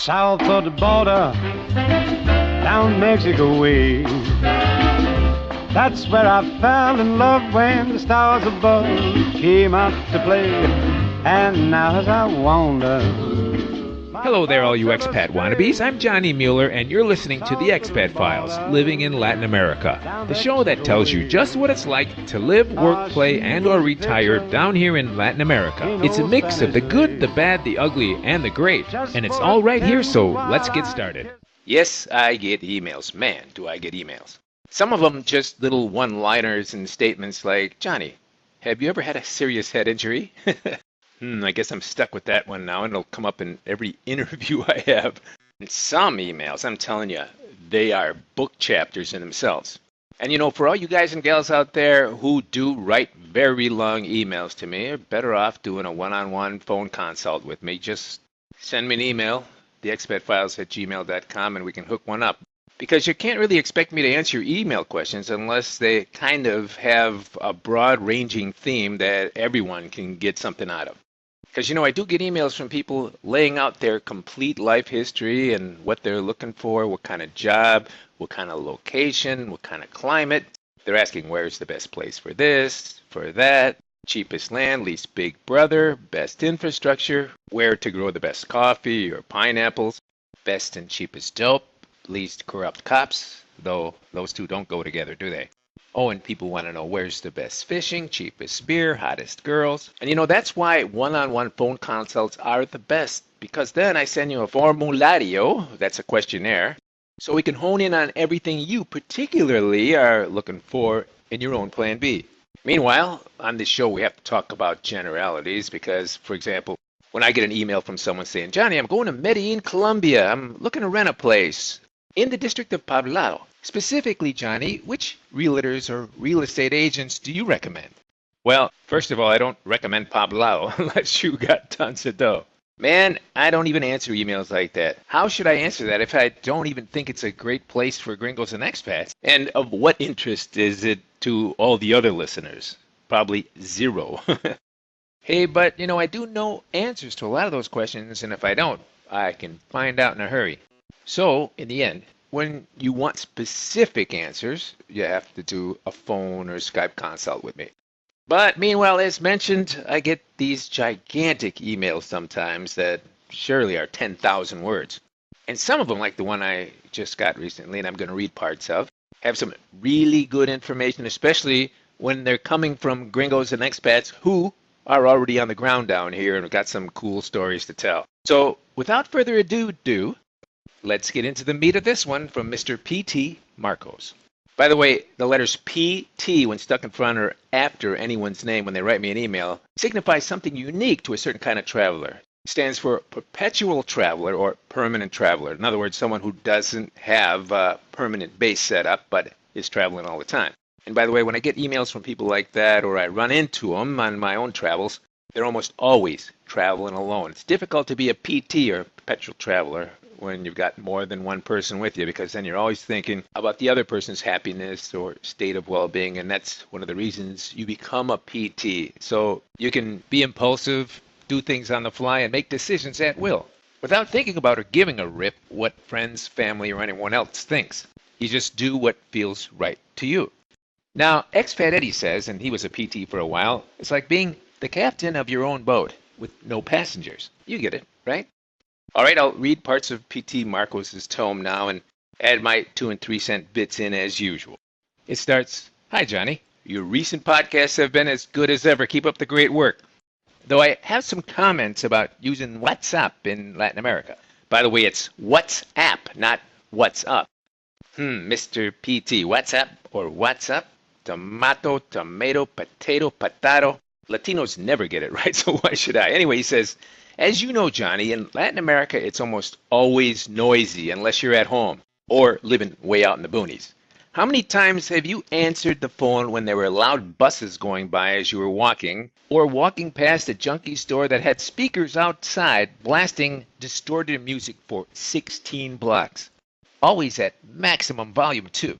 south of the border, down Mexico way. That's where I fell in love when the stars above came out to play. And now as I wander... Hello there, all you expat wannabes. I'm Johnny Mueller, and you're listening to the Expat Files, Living in Latin America, the show that tells you just what it's like to live, work, play, and or retire down here in Latin America. It's a mix of the good, the bad, the ugly, and the great, and it's all right here, so let's get started. Yes, I get emails. Man, do I get emails. Some of them just little one-liners and statements like, Johnny, have you ever had a serious head injury? I guess I'm stuck with that one now, and it'll come up in every interview I have. And some emails, I'm telling you, they are book chapters in themselves. And you know, for all you guys and gals out there who do write very long emails to me, you're better off doing a one-on-one phone consult with me. Just send me an email, theexpatfiles@gmail.com, and we can hook one up. Because you can't really expect me to answer email questions unless they kind of have a broad-ranging theme that everyone can get something out of. Because, you know, I do get emails from people laying out their complete life history and what they're looking for, what kind of job, what kind of location, what kind of climate. They're asking where's the best place for this, for that, cheapest land, least big brother, best infrastructure, where to grow the best coffee or pineapples, best and cheapest dope, least corrupt cops, though those two don't go together, do they? Oh, and people want to know where's the best fishing, cheapest beer, hottest girls. And you know, that's why one-on-one phone consults are the best, because then I send you a formulario, that's a questionnaire, so we can hone in on everything you particularly are looking for in your own plan B. Meanwhile, on this show we have to talk about generalities because, for example, when I get an email from someone saying, Johnny, I'm going to Medellin, Colombia, I'm looking to rent a place in the district of Poblado. Specifically, Johnny, which realtors or real estate agents do you recommend? Well, first of all, I don't recommend Poblado unless you got tons of dough. Man, I don't even answer emails like that. How should I answer that if I don't even think it's a great place for gringos and expats? And of what interest is it to all the other listeners? Probably zero. Hey, but, you know, I do know answers to a lot of those questions, and if I don't, I can find out in a hurry. So, in the end, when you want specific answers, you have to do a phone or Skype consult with me. But meanwhile, as mentioned, I get these gigantic emails sometimes that surely are 10,000 words. And some of them, like the one I just got recently, and I'm going to read parts of, have some really good information, especially when they're coming from gringos and expats who are already on the ground down here and have got some cool stories to tell. So, without further ado, let's get into the meat of this one from Mr. P.T. Marcos. By the way, the letters P.T. when stuck in front or after anyone's name when they write me an email signifies something unique to a certain kind of traveler. It stands for perpetual traveler or permanent traveler. In other words, someone who doesn't have a permanent base set up but is traveling all the time. And by the way, when I get emails from people like that or I run into them on my own travels, they're almost always traveling alone. It's difficult to be a PT or perpetual traveler when you've got more than one person with you because then you're always thinking about the other person's happiness or state of well-being, and that's one of the reasons you become a PT. So you can be impulsive, do things on the fly, and make decisions at will without thinking about or giving a rip what friends, family, or anyone else thinks. You just do what feels right to you. Now, Expat Eddie says, and he was a PT for a while, it's like being the captain of your own boat with no passengers. You get it, right? All right, I'll read parts of PT Marcos' tome now and add my 2 and 3 cent bits in as usual. It starts, Hi, Johnny. Your recent podcasts have been as good as ever. Keep up the great work. Though I have some comments about using WhatsApp in Latin America. By the way, it's WhatsApp, not What's Up. Mr. PT, WhatsApp or WhatsApp? Tomato, tomato, potato, patado. Latinos never get it right, so why should I? Anyway, he says, as you know, Johnny, in Latin America, it's almost always noisy unless you're at home or living way out in the boonies. How many times have you answered the phone when there were loud buses going by as you were walking, or walking past a junkie store that had speakers outside blasting distorted music for 16 blocks? Always at maximum volume, too.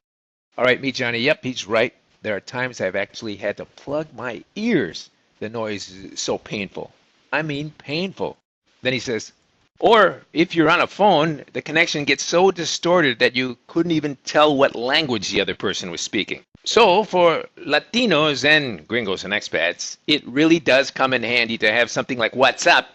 All right, me, Johnny, yep, he's right. There are times I've actually had to plug my ears. The noise is so painful. I mean painful. Then he says, Or if you're on a phone, the connection gets so distorted that you couldn't even tell what language the other person was speaking. So for Latinos and gringos and expats, it really does come in handy to have something like WhatsApp,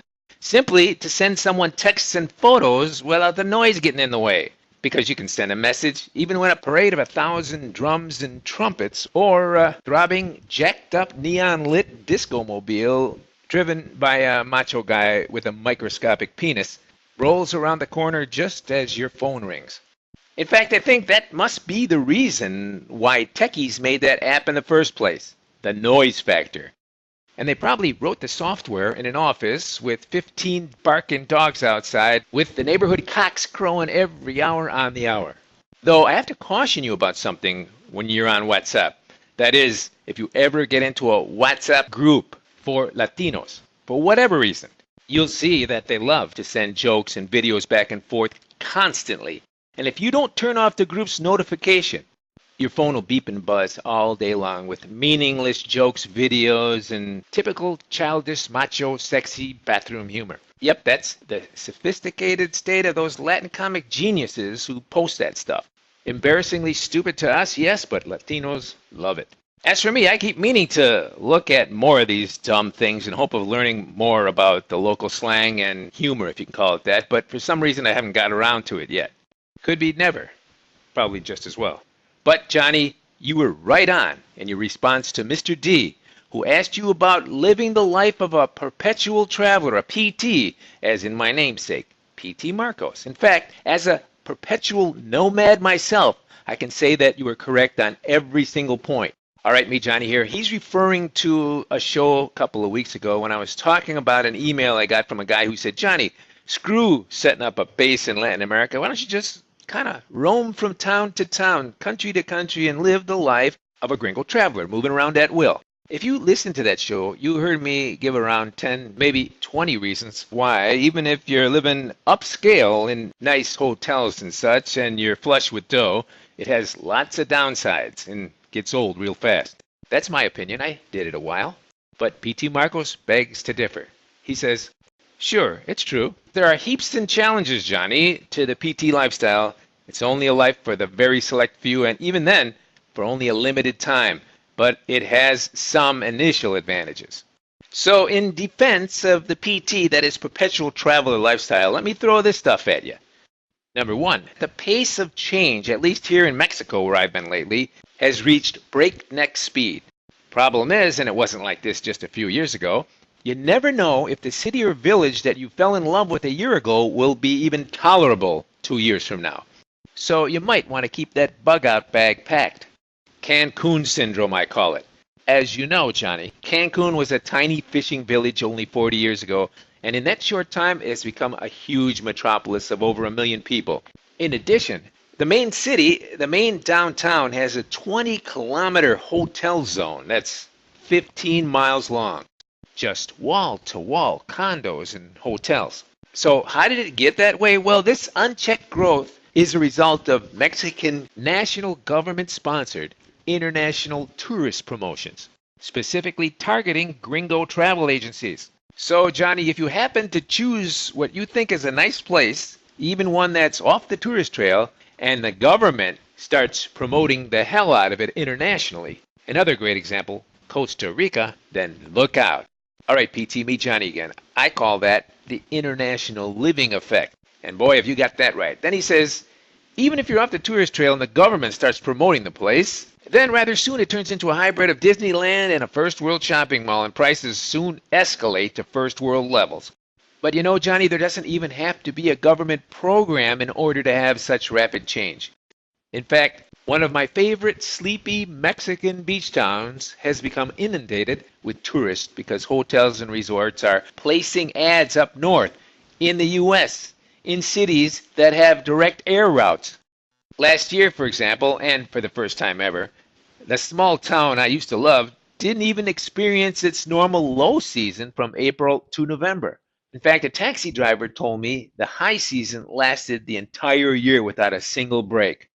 simply to send someone texts and photos without the noise getting in the way. Because you can send a message even when a parade of 1,000 drums and trumpets or a throbbing, jacked up, neon lit disco mobile driven by a macho guy with a microscopic penis rolls around the corner just as your phone rings. In fact, I think that must be the reason why techies made that app in the first place, the noise factor. And they probably wrote the software in an office with 15 barking dogs outside with the neighborhood cocks crowing every hour on the hour. Though I have to caution you about something when you're on WhatsApp. That is, if you ever get into a WhatsApp group for Latinos, for whatever reason, you'll see that they love to send jokes and videos back and forth constantly. And if you don't turn off the group's notification, your phone will beep and buzz all day long with meaningless jokes, videos, and typical childish, macho, sexy bathroom humor. Yep, that's the sophisticated state of those Latin comic geniuses who post that stuff. Embarrassingly stupid to us, yes, but Latinos love it. As for me, I keep meaning to look at more of these dumb things in hope of learning more about the local slang and humor, if you can call it that, but for some reason I haven't got around to it yet. Could be never. Probably just as well. But, Johnny, you were right on in your response to Mr. D, who asked you about living the life of a perpetual traveler, a PT, as in my namesake, PT Marcos. In fact, as a perpetual nomad myself, I can say that you were correct on every single point. All right, me, Johnny, here. He's referring to a show a couple of weeks ago when I was talking about an email I got from a guy who said, Johnny, screw setting up a base in Latin America. Why don't you just kind of roam from town to town, country to country, and live the life of a gringo traveler, moving around at will? If you listened to that show, you heard me give around 10, maybe 20 reasons why, even if you're living upscale in nice hotels and such, and you're flush with dough, it has lots of downsides and gets old real fast. That's my opinion. I did it a while. But P.T. Marcos begs to differ. He says, sure, it's true. There are heaps and challenges, Johnny, to the PT lifestyle. It's only a life for the very select few, and even then, for only a limited time. But it has some initial advantages. So in defense of the PT, that is perpetual traveler lifestyle, let me throw this stuff at you. Number one, the pace of change, at least here in Mexico where I've been lately, has reached breakneck speed. Problem is, and it wasn't like this just a few years ago, you never know if the city or village that you fell in love with a year ago will be even tolerable 2 years from now. So you might want to keep that bug-out bag packed. Cancun syndrome, I call it. As you know, Johnny, Cancun was a tiny fishing village only 40 years ago, and in that short time, it has become a huge metropolis of over 1 million people. In addition, the main city, the main downtown, has a 20-kilometer hotel zone that's 15 miles long. Just wall-to-wall condos and hotels. So how did it get that way? Well, this unchecked growth is a result of Mexican national government-sponsored international tourist promotions, specifically targeting gringo travel agencies. So, Johnny, if you happen to choose what you think is a nice place, even one that's off the tourist trail, and the government starts promoting the hell out of it internationally, another great example, Costa Rica, then look out. All right, PT, meet Johnny again. I call that the international living effect. And boy, have you got that right. Then he says, even if you're off the tourist trail and the government starts promoting the place, then rather soon it turns into a hybrid of Disneyland and a first world shopping mall, and prices soon escalate to first world levels. But you know, Johnny, there doesn't even have to be a government program in order to have such rapid change. In fact, one of my favorite sleepy Mexican beach towns has become inundated with tourists because hotels and resorts are placing ads up north in the U.S. in cities that have direct air routes. Last year, for example, and for the first time ever, the small town I used to love didn't even experience its normal low season from April to November. In fact, a taxi driver told me the high season lasted the entire year without a single break.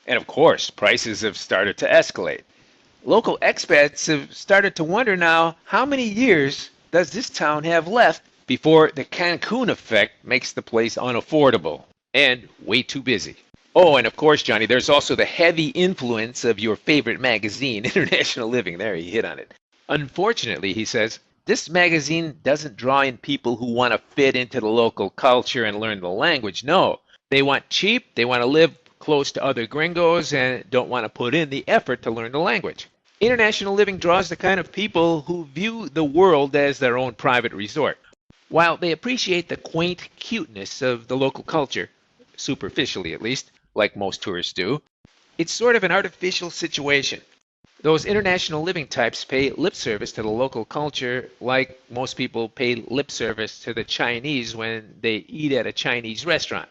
And of course, prices have started to escalate. Local expats have started to wonder now, how many years does this town have left before the Cancun effect makes the place unaffordable and way too busy. Oh, and of course, Johnny, there's also the heavy influence of your favorite magazine, International Living. There, he hit on it. Unfortunately, he says, this magazine doesn't draw in people who want to fit into the local culture and learn the language. No, they want cheap, they want to live close to other gringos and don't want to put in the effort to learn the language. International Living draws the kind of people who view the world as their own private resort. While they appreciate the quaint cuteness of the local culture, superficially at least, like most tourists do, it's sort of an artificial situation. Those international living types pay lip service to the local culture like most people pay lip service to the Chinese when they eat at a Chinese restaurant.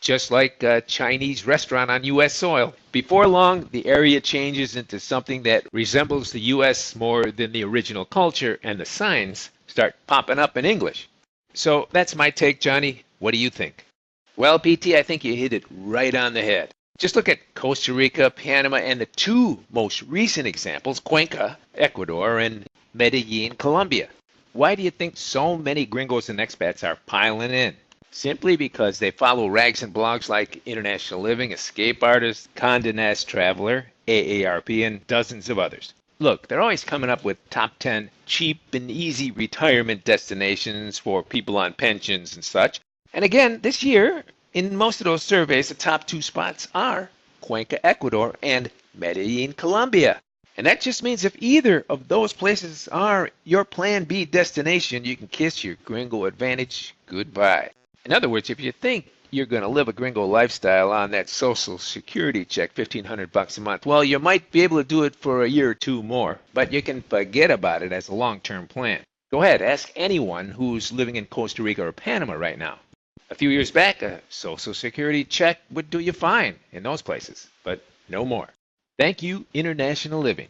Just like a Chinese restaurant on U.S. soil. Before long, the area changes into something that resembles the U.S. more than the original culture, and the signs start popping up in English. So that's my take, Johnny. What do you think? Well, PT, I think you hit it right on the head. Just look at Costa Rica, Panama, and the two most recent examples, Cuenca, Ecuador, and Medellin, Colombia. Why do you think so many gringos and expats are piling in? Simply because they follow rags and blogs like International Living, Escape Artist, Condé Nast Traveler, AARP, and dozens of others. Look, they're always coming up with top 10 cheap and easy retirement destinations for people on pensions and such. And again, this year, in most of those surveys, the top two spots are Cuenca, Ecuador, and Medellin, Colombia. And that just means if either of those places are your Plan B destination, you can kiss your gringo advantage goodbye. In other words, if you think you're going to live a gringo lifestyle on that Social Security check, $1,500 a month, well, you might be able to do it for a year or two more, but you can forget about it as a long-term plan. Go ahead, ask anyone who's living in Costa Rica or Panama right now. A few years back, a Social Security check would do you fine in those places, but no more. Thank you, International Living.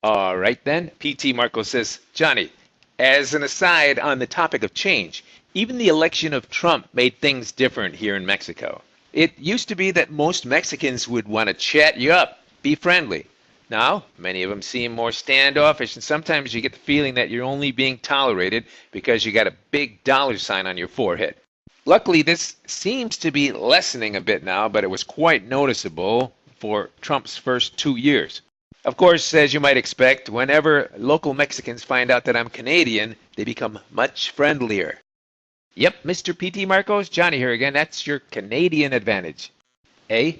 All right then, PT Marco says, Johnny, as an aside on the topic of change, even the election of Trump made things different here in Mexico. It used to be that most Mexicans would want to chat you up, be friendly. Now, many of them seem more standoffish, and sometimes you get the feeling that you're only being tolerated because you got a big dollar sign on your forehead. Luckily, this seems to be lessening a bit now, but it was quite noticeable for Trump's first 2 years. Of course, as you might expect, whenever local Mexicans find out that I'm Canadian, they become much friendlier. Yep, Mr. PT Marcos, Johnny here again. That's your Canadian advantage. Eh?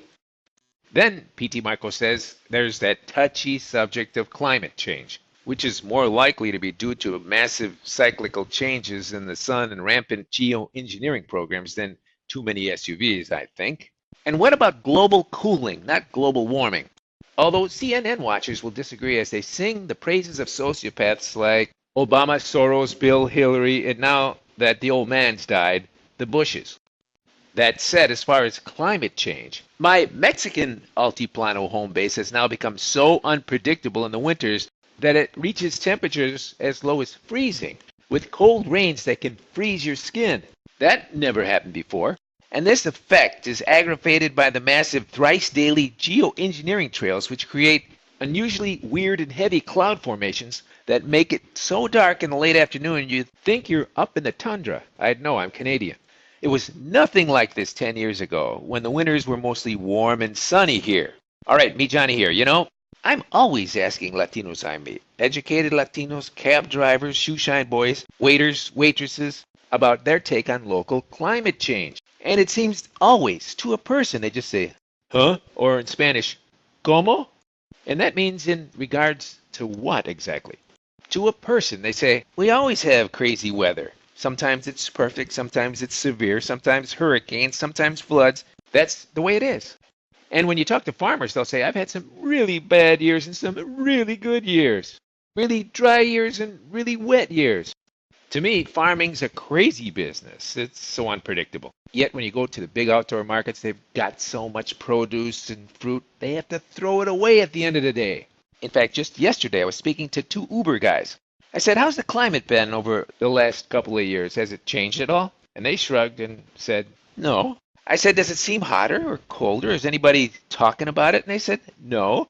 Then, PT Marcos says, there's that touchy subject of climate change, which is more likely to be due to massive cyclical changes in the sun and rampant geoengineering programs than too many SUVs, I think. And what about global cooling, not global warming? Although CNN watchers will disagree as they sing the praises of sociopaths like Obama, Soros, Bill, Hillary, and now that the old man's died, the Bushes. That said, as far as climate change, my Mexican Altiplano home base has now become so unpredictable in the winters that it reaches temperatures as low as freezing, with cold rains that can freeze your skin. That never happened before. And this effect is aggravated by the massive thrice-daily geoengineering trails which create unusually weird and heavy cloud formations that make it so dark in the late afternoon you think you're up in the tundra. I'd know, I'm Canadian. It was nothing like this 10 years ago when the winters were mostly warm and sunny here. All right, me Johnny here. You know, I'm always asking Latinos I meet, educated Latinos, cab drivers, shoeshine boys, waiters, waitresses, about their take on local climate change. And it seems always, to a person, they just say, huh? Or in Spanish, ¿cómo? And that means in regards to what exactly? To a person, they say, we always have crazy weather. Sometimes it's perfect, sometimes it's severe, sometimes hurricanes, sometimes floods. That's the way it is. And when you talk to farmers, they'll say, I've had some really bad years and some really good years. Really dry years and really wet years. To me, farming's a crazy business. It's so unpredictable. Yet when you go to the big outdoor markets, they've got so much produce and fruit, they have to throw it away at the end of the day. In fact, just yesterday I was speaking to two Uber guys. I said, how's the climate been over the last couple of years? Has it changed at all? And they shrugged and said, no. I said, does it seem hotter or colder? Is anybody talking about it? And they said, no.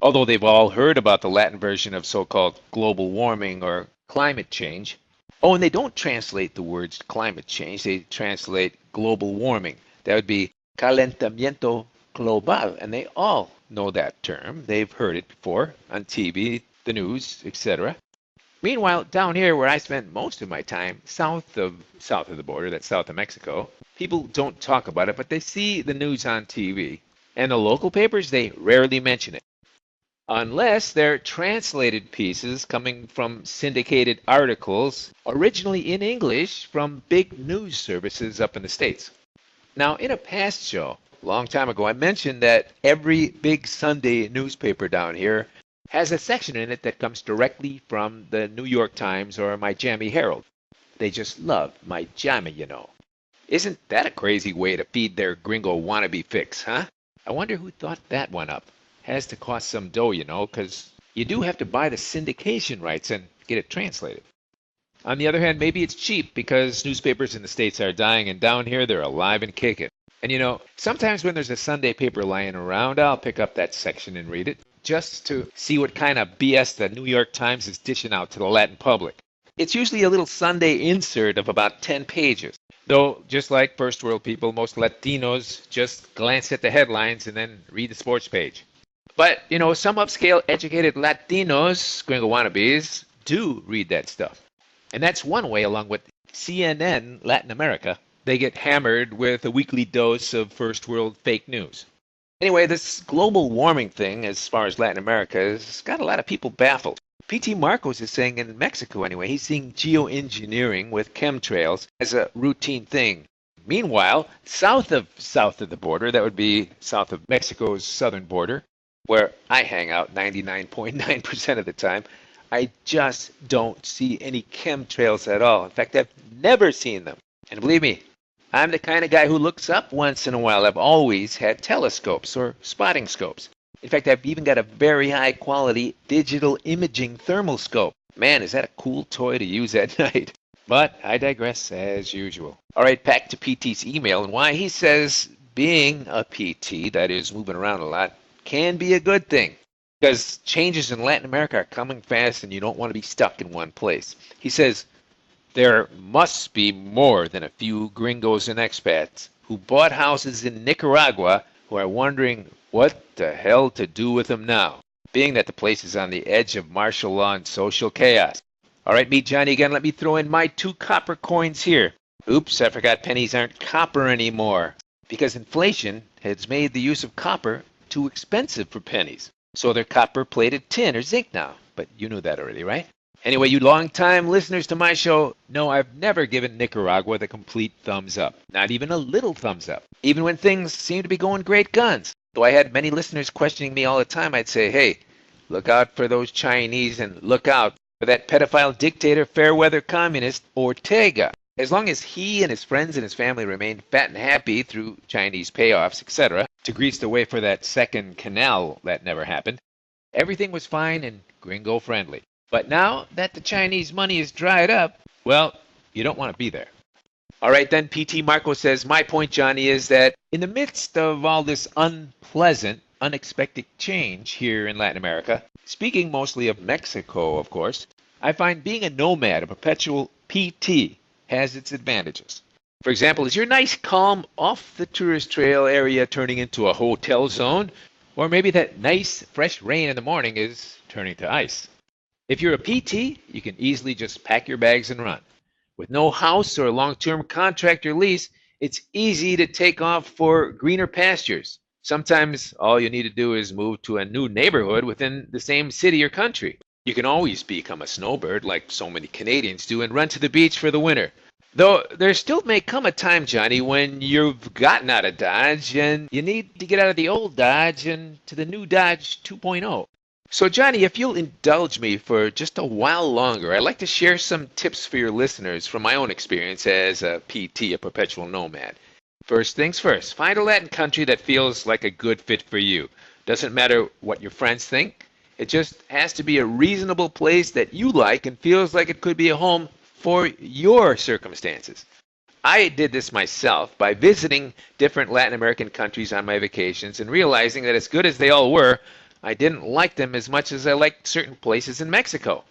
Although they've all heard about the Latin version of so-called global warming or climate change. Oh, and they don't translate the words climate change. They translate global warming. That would be calentamiento global. And they all know that term. They've heard it before on TV, the news, etc. Meanwhile, down here where I spend most of my time, south of the border, that's south of Mexico, people don't talk about it, but they see the news on TV. And the local papers, they rarely mention it. Unless they're translated pieces coming from syndicated articles, originally in English from big news services up in the States. Now, in a past show, a long time ago, I mentioned that every big Sunday newspaper down here has a section in it that comes directly from the New York Times or Miami Herald. They just love Miami, you know. Isn't that a crazy way to feed their gringo wannabe fix, huh? I wonder who thought that one up. Has to cost some dough, you know, because you do have to buy the syndication rights and get it translated. On the other hand, maybe it's cheap because newspapers in the States are dying, and down here they're alive and kicking. And you know, sometimes when there's a Sunday paper lying around, I'll pick up that section and read it, just to see what kind of BS the New York Times is dishing out to the Latin public. It's usually a little Sunday insert of about 10 pages. Though, just like first world people, most Latinos just glance at the headlines and then read the sports page. But, you know, some upscale educated Latinos, gringo wannabes, do read that stuff. And that's one way, along with CNN Latin America, they get hammered with a weekly dose of first world fake news. Anyway, this global warming thing, as far as Latin America, has got a lot of people baffled. P.T. Marcos is saying in Mexico, anyway, he's seeing geoengineering with chemtrails as a routine thing. Meanwhile, south of the border, that would be south of Mexico's southern border, where I hang out 99.9% of the time, I just don't see any chemtrails at all. In fact, I've never seen them. And believe me, I'm the kind of guy who looks up once in a while. I've always had telescopes or spotting scopes. In fact, I've even got a very high quality digital imaging thermal scope. Man, is that a cool toy to use at night. But I digress as usual. All right, back to PT's email and why he says being a PT, that is moving around a lot, can be a good thing. Because changes in Latin America are coming fast and you don't want to be stuck in one place. He says, there must be more than a few gringos and expats who bought houses in Nicaragua who are wondering what the hell to do with them now, being that the place is on the edge of martial law and social chaos. All right, me, Johnny, again, let me throw in my 2 copper coins here. Oops, I forgot pennies aren't copper anymore, because inflation has made the use of copper too expensive for pennies. So they're copper-plated tin or zinc now, but you knew that already, right? Anyway, you long-time listeners to my show know I've never given Nicaragua the complete thumbs up, not even a little thumbs up, even when things seem to be going great guns. Though I had many listeners questioning me all the time, I'd say, hey, look out for those Chinese and look out for that pedophile dictator, fair-weather communist, Ortega. As long as he and his friends and his family remained fat and happy through Chinese payoffs, etc., to grease the way for that second canal that never happened, everything was fine and gringo-friendly. But now that the Chinese money is dried up, well, you don't want to be there. All right, then P.T. Marco says, my point, Johnny, is that in the midst of all this unpleasant, unexpected change here in Latin America, speaking mostly of Mexico, of course, I find being a nomad, a perpetual PT, has its advantages. For example, is your nice, calm, off-the-tourist trail area turning into a hotel zone? Or maybe that nice, fresh rain in the morning is turning to ice? If you're a PT, you can easily just pack your bags and run. With no house or long-term contract or lease, it's easy to take off for greener pastures. Sometimes all you need to do is move to a new neighborhood within the same city or country. You can always become a snowbird like so many Canadians do and run to the beach for the winter. Though there still may come a time, Johnny, when you've gotten out of Dodge and you need to get out of the old Dodge and to the new Dodge 2.0. So, Johnny, if you'll indulge me for just a while longer, I'd like to share some tips for your listeners from my own experience as a PT, a perpetual nomad. First things first, find a Latin country that feels like a good fit for you. Doesn't matter what your friends think. It just has to be a reasonable place that you like and feels like it could be a home for your circumstances. I did this myself by visiting different Latin American countries on my vacations and realizing that as good as they all were, I didn't like them as much as I liked certain places in Mexico.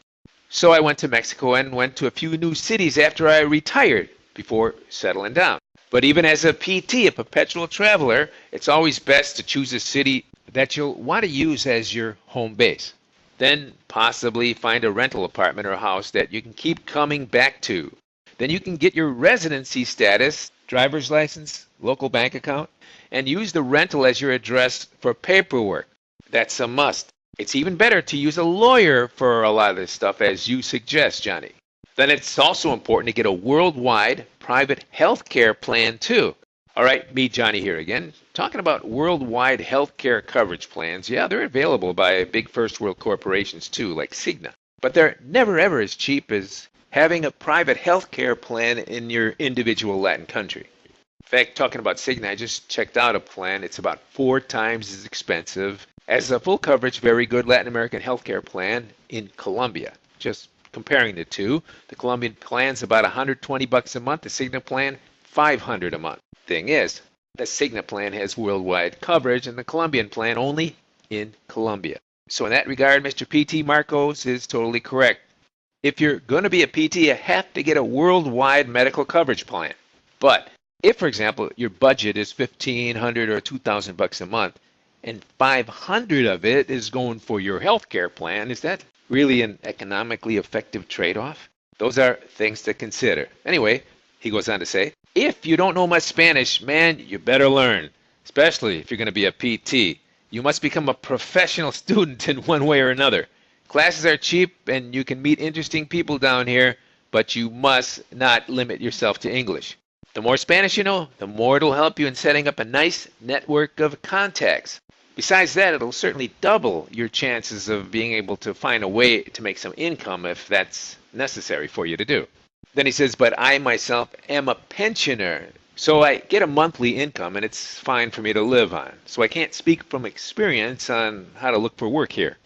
So I went to Mexico and went to a few new cities after I retired before settling down. But even as a PT, a perpetual traveler, it's always best to choose a city that you'll want to use as your home base. Then possibly find a rental apartment or house that you can keep coming back to. Then you can get your residency status, driver's license, local bank account, and use the rental as your address for paperwork. That's a must. It's even better to use a lawyer for a lot of this stuff, as you suggest, Johnny. Then it's also important to get a worldwide private health care plan, too. All right, me, Johnny, here again. Talking about worldwide health care coverage plans, yeah, they're available by big first world corporations, too, like Cigna. But they're never, ever as cheap as having a private health care plan in your individual Latin country. In fact, talking about Cigna, I just checked out a plan. It's about 4 times as expensive as a full coverage, very good Latin American healthcare plan in Colombia. Just comparing the two, the Colombian plan's about $120 a month, the Cigna plan, $500 a month. Thing is, the Cigna plan has worldwide coverage and the Colombian plan only in Colombia. So in that regard, Mr. PT Marcos is totally correct. If you're going to be a PT, you have to get a worldwide medical coverage plan. But if, for example, your budget is $1,500 or $2,000 a month, and 500 of it is going for your health care plan, is that really an economically effective trade-off? Those are things to consider. Anyway, he goes on to say, if you don't know much Spanish, man, you better learn, especially if you're going to be a PT. You must become a professional student in one way or another. Classes are cheap and you can meet interesting people down here, but you must not limit yourself to English. The more Spanish you know, the more it'll help you in setting up a nice network of contacts. Besides that, it'll certainly double your chances of being able to find a way to make some income if that's necessary for you to do. Then he says, but I myself am a pensioner, so I get a monthly income and it's fine for me to live on. So I can't speak from experience on how to look for work here.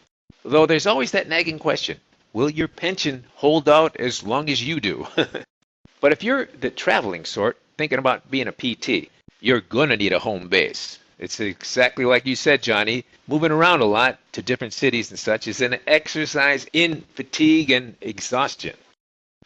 Though there's always that nagging question, will your pension hold out as long as you do? But if you're the traveling sort, thinking about being a PT, you're going to need a home base. It's exactly like you said, Johnny. Moving around a lot to different cities and such is an exercise in fatigue and exhaustion.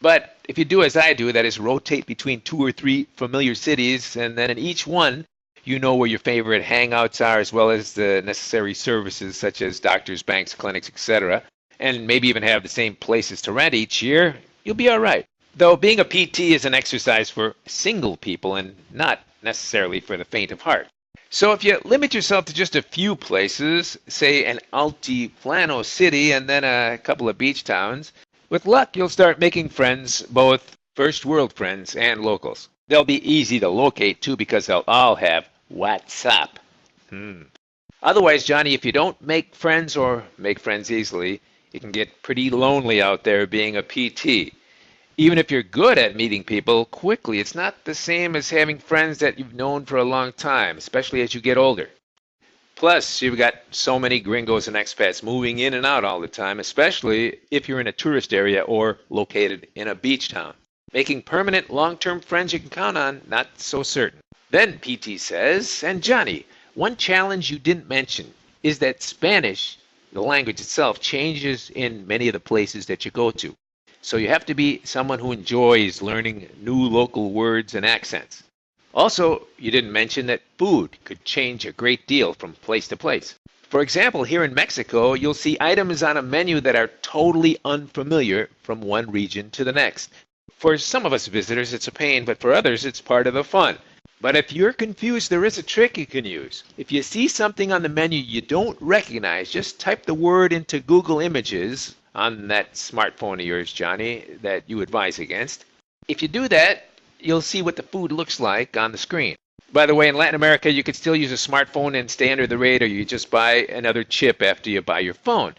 But if you do as I do, that is rotate between 2 or 3 familiar cities, and then in each one, you know where your favorite hangouts are, as well as the necessary services such as doctors, banks, clinics, etc., and maybe even have the same places to rent each year, you'll be all right. Though being a PT is an exercise for single people and not necessarily for the faint of heart. So if you limit yourself to just a few places, say an altiplano city and then a couple of beach towns, with luck you'll start making friends, both first world friends and locals. They'll be easy to locate too because they'll all have WhatsApp. Otherwise, Johnny, if you don't make friends or make friends easily, it can get pretty lonely out there being a PT. Even if you're good at meeting people quickly, it's not the same as having friends that you've known for a long time, especially as you get older. Plus, you've got so many gringos and expats moving in and out all the time, especially if you're in a tourist area or located in a beach town. Making permanent long-term friends you can count on, not so certain. Then PT says, and Johnny, one challenge you didn't mention is that Spanish, the language itself, changes in many of the places that you go to. So you have to be someone who enjoys learning new local words and accents. Also, you didn't mention that food could change a great deal from place to place. For example, here in Mexico, you'll see items on a menu that are totally unfamiliar from one region to the next. For some of us visitors, it's a pain, but for others, it's part of the fun. But if you're confused, there is a trick you can use. If you see something on the menu you don't recognize, just type the word into Google Images on that smartphone of yours, Johnny, that you advise against. If you do that, you'll see what the food looks like on the screen. By the way, in Latin America, you could still use a smartphone and stay under the radar. You just buy another chip after you buy your phone.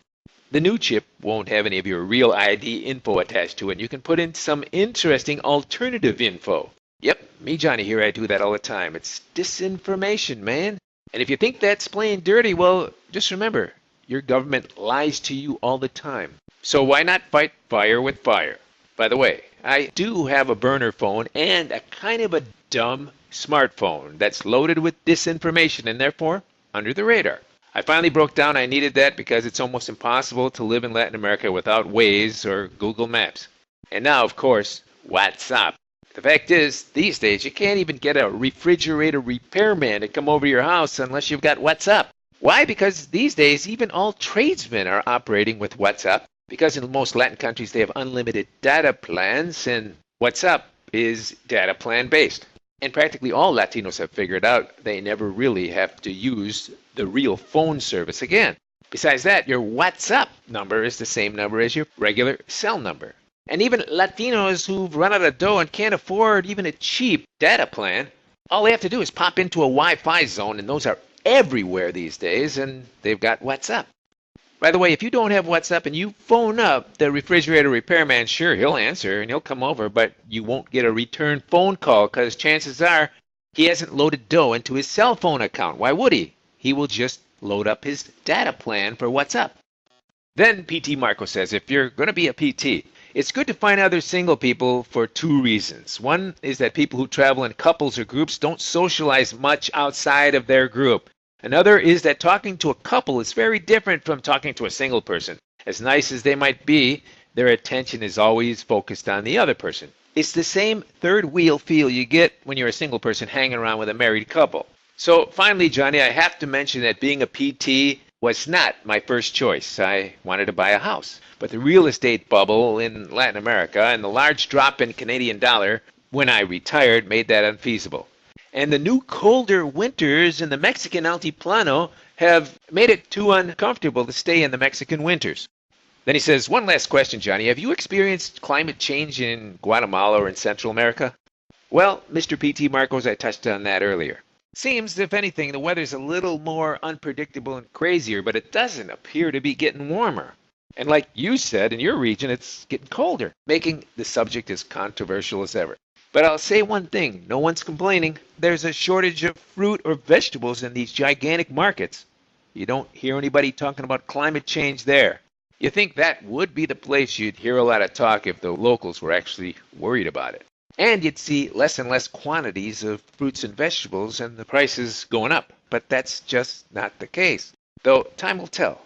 The new chip won't have any of your real ID info attached to it. You can put in some interesting alternative info. Yep, me, Johnny, here, I do that all the time. It's disinformation, man. And if you think that's playing dirty, well, just remember, your government lies to you all the time. So why not fight fire with fire? By the way, I do have a burner phone and a kind of a dumb smartphone that's loaded with disinformation and therefore under the radar. I finally broke down I needed that because it's almost impossible to live in Latin America without Waze or Google Maps. And now, of course, WhatsApp. The fact is, these days, you can't even get a refrigerator repairman to come over to your house unless you've got WhatsApp. Why? Because these days, even all tradesmen are operating with WhatsApp, because in most Latin countries, they have unlimited data plans, and WhatsApp is data plan based. And practically all Latinos have figured out they never really have to use the real phone service again. Besides that, your WhatsApp number is the same number as your regular cell number. And even Latinos who've run out of dough and can't afford even a cheap data plan, all they have to do is pop into a Wi-Fi zone, and those are everywhere these days, and they've got WhatsApp. By the way, if you don't have WhatsApp and you phone up the refrigerator repairman, sure, he'll answer and he'll come over, but you won't get a return phone call because chances are he hasn't loaded dough into his cell phone account. Why would he? He will just load up his data plan for WhatsApp. Then PT Marco says, if you're going to be a PT, it's good to find other single people for two reasons. One is that people who travel in couples or groups don't socialize much outside of their group. Another is that talking to a couple is very different from talking to a single person. As nice as they might be, their attention is always focused on the other person. It's the same third wheel feel you get when you're a single person hanging around with a married couple. So finally, Johnny, I have to mention that being a PT was not my first choice. I wanted to buy a house. But the real estate bubble in Latin America and the large drop in Canadian dollar when I retired made that unfeasible. And the new colder winters in the Mexican Altiplano have made it too uncomfortable to stay in the Mexican winters. Then he says, one last question, Johnny. Have you experienced climate change in Guatemala or in Central America? Well, Mr. PT Marcos, I touched on that earlier. Seems, if anything, the weather's a little more unpredictable and crazier, but it doesn't appear to be getting warmer. And like you said, in your region, it's getting colder, making the subject as controversial as ever. But I'll say one thing, no one's complaining. There's a shortage of fruit or vegetables in these gigantic markets. You don't hear anybody talking about climate change there. You think that would be the place you'd hear a lot of talk if the locals were actually worried about it. And you'd see less and less quantities of fruits and vegetables and the prices going up. But that's just not the case, though time will tell.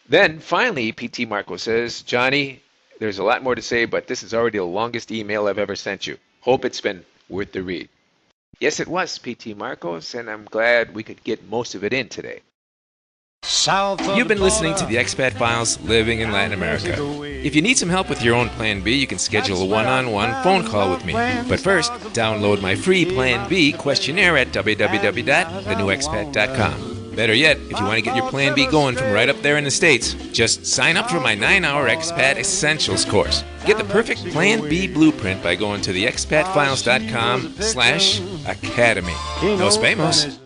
Then finally, PT Marco says, Johnny, there's a lot more to say, but this is already the longest email I've ever sent you. Hope it's been worth the read. Yes, it was, PT Marcos, and I'm glad we could get most of it in today. You've been listening to the Expat Files Living in Latin America. If you need some help with your own Plan B, you can schedule a one-on-one phone call with me. But first, download my free Plan B questionnaire at www.thenewexpat.com. Better yet, if you want to get your Plan B going from right up there in the States, just sign up for my 9-hour Expat Essentials course. Get the perfect Plan B blueprint by going to theexpatfiles.com/academy. Nos vemos.